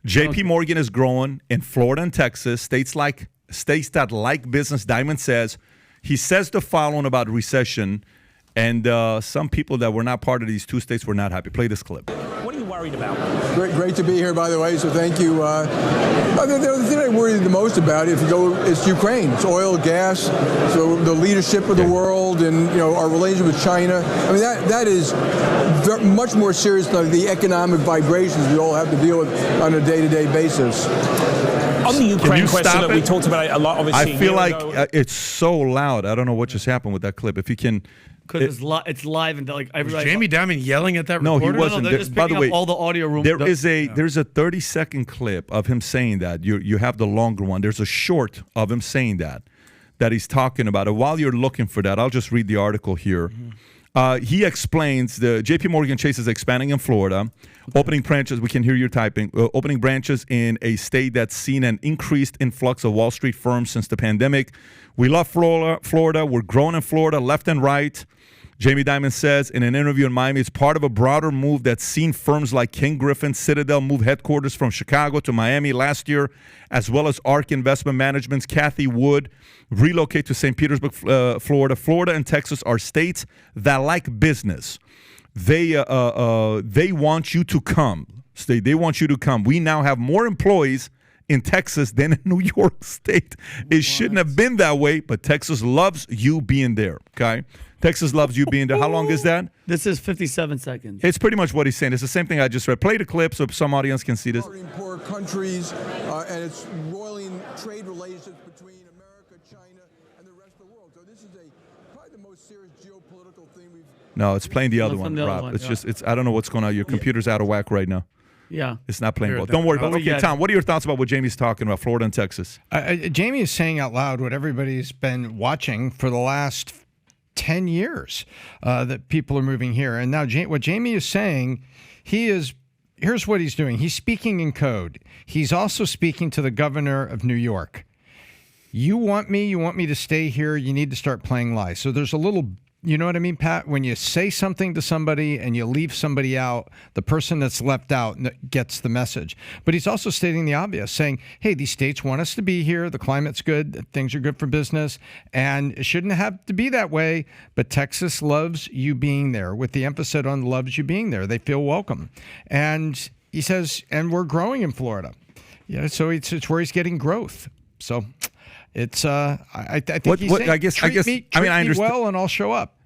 JP Morgan is growing in Florida and Texas, states that like business. Daimon says, he says the following about recession, and some people that were not part of these two states were not happy. Play this clip. What are you worried about? Great to be here, by the way, so thank you. The thing I worry the most about, if you go, is Ukraine. It's oil, gas, so the leadership of the world, and our relationship with China. I mean, that is much more serious than the economic vibrations we all have to deal with on a day-to-day basis. On the Ukraine question that we talked about a lot, obviously. I feel like it's so loud. I don't know what just happened with that clip. If you can. Because it's live and like everybody. Jamie Daimon yelling at that reporter? No, he wasn't. They're just by the way, up all the audio room. There's a 30-second clip of him saying that. You have the longer one. There's a short of him saying that he's talking about it. While you're looking for that, I'll just read the article here. He explains the JP Morgan Chase is expanding in Florida, opening branches. We can hear you typing. Opening branches in a state that's seen an increased influx of Wall Street firms since the pandemic. We love Florida. We're growing in Florida, left and right. Jamie Daimon says in an interview in Miami, it's part of a broader move that's seen firms like Ken Griffin, Citadel move headquarters from Chicago to Miami last year, as well as ARC Investment Management's Kathy Wood relocate to St. Petersburg, Florida. Florida and Texas are states that like business. They want you to come. They want you to come. We now have more employees in Texas than in New York State. It shouldn't have been that way, but Texas loves you being there, okay? Texas loves you being there. How long is that? This is 57 seconds. It's pretty much what he's saying. It's the same thing I just read. Play the clip so some audience can see this. Poor countries, and it's roiling trade relationships between America, China, and the rest of the world. So this is probably the most serious geopolitical thing we've... No, it's playing the other one, Rob. It's I don't know what's going on. Your computer's out of whack right now. Yeah. It's not playing ball. Don't worry about it. Okay, Tom, what are your thoughts about what Jamie's talking about, Florida and Texas? Jamie is saying out loud what everybody's been watching for the last 10 years, that people are moving here. And now what Jamie is saying, here's what he's doing. He's speaking in code. He's also speaking to the governor of New York. You want me to stay here, you need to start playing lies. So there's a little... You know what I mean, Pat? When you say something to somebody and you leave somebody out, the person that's left out gets the message. But he's also stating the obvious, saying, hey, these states want us to be here. The climate's good. Things are good for business. And it shouldn't have to be that way. But Texas loves you being there, with the emphasis on loves you being there. They feel welcome. And he says, and we're growing in Florida. Yeah, so it's where he's getting growth. So... It's I think he's saying, treat me well and I'll show up.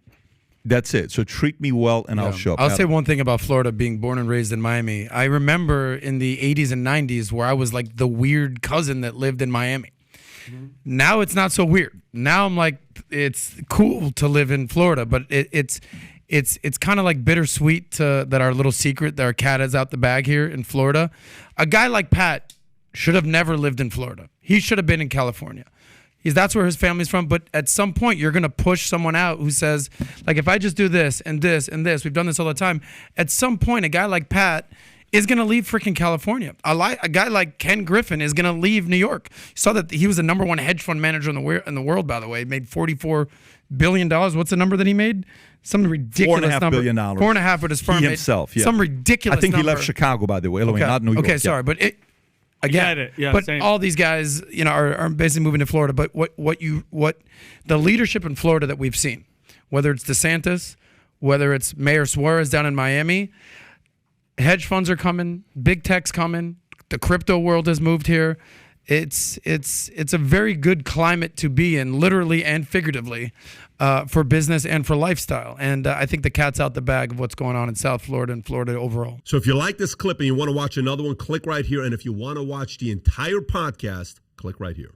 That's it. So treat me well and I'll show up. I'll say one thing about Florida, being born and raised in Miami. I remember in the 80s and 90s where I was like the weird cousin that lived in Miami. Mm-hmm. Now it's not so weird. Now I'm like, it's cool to live in Florida, but it's kind of like bittersweet that our little secret, that our cat is out the bag here in Florida. A guy like Pat should have never lived in Florida. He should have been in California. That's where his family's from. But at some point, you're going to push someone out who says, like, if I just do this and this and this, we've done this all the time. At some point, a guy like Pat is going to leave freaking California. A guy like Ken Griffin is going to leave New York. You saw that he was the number one hedge fund manager in the world, by the way. He made $44 billion. What's the number that he made? Some ridiculous number. $4.5 billion. $4.5 with his firm. He himself, yeah. Some ridiculous I think number. he left Chicago, by the way, not New York. Okay, sorry, but again, but same. All these guys, are basically moving to Florida. But what the leadership in Florida that we've seen, whether it's DeSantis, whether it's Mayor Suarez down in Miami, hedge funds are coming, big tech's coming, the crypto world has moved here. It's a very good climate to be in, literally and figuratively, for business and for lifestyle. And I think the cat's out the bag of what's going on in South Florida and Florida overall. So if you like this clip and you want to watch another one, click right here. And if you want to watch the entire podcast, click right here.